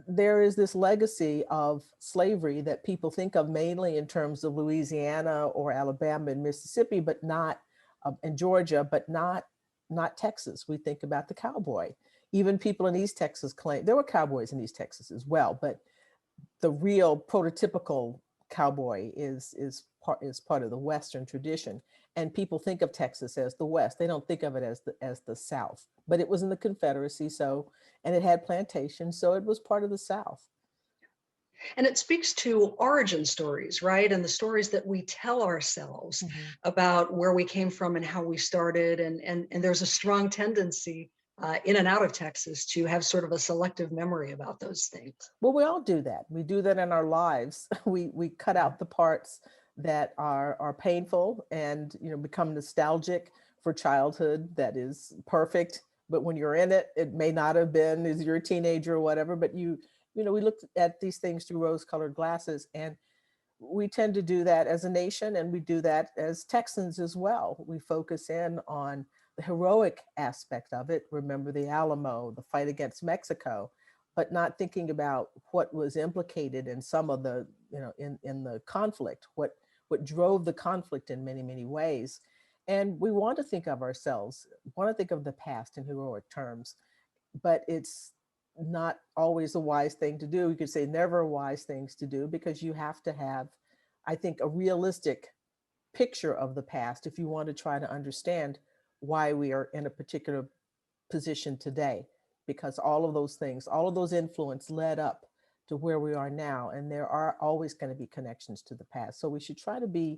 there is this legacy of slavery that people think of mainly in terms of Louisiana or Alabama and Mississippi, but not and Georgia, but not Texas. We think about the cowboy. Even people in East Texas claim there were cowboys in East Texas as well, but the real prototypical cowboy is part of the Western tradition. And people think of Texas as the West. They don't think of it as the South. But it was in the Confederacy, so, and it had plantations, so it was part of the South. And it speaks to origin stories, right? And the stories that we tell ourselves about where we came from and how we started. And there's a strong tendency in and out of Texas to have sort of a selective memory about those things. Well, we all do that. We do that in our lives. We cut out the parts that are painful and, you know, become nostalgic for childhood that is perfect. But when you're in it, it may not have been as you're a teenager or whatever, but you know, we look at these things through rose-colored glasses, and we tend to do that as a nation, and we do that as Texans as well. We focus in on the heroic aspect of it. Remember the Alamo, the fight against Mexico, but not thinking about what was implicated in some of the, you know, in the conflict, what drove the conflict in many, many ways. And we want to think of ourselves, want to think of the past in heroic terms, but it's not always a wise thing to do. You could say never wise things to do, because you have to have, I think, a realistic picture of the past if you want to try to understand why we are in a particular position today, because all of those things, all of those influence led up to where we are now. And there are always going to be connections to the past. So we should try to be,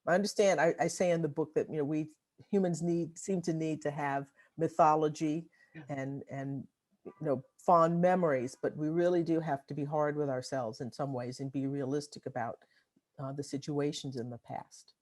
I understand, I say in the book that, you know, we humans seem to need to have mythology and you know, fond memories, but we really do have to be hard with ourselves in some ways and be realistic about the situations in the past.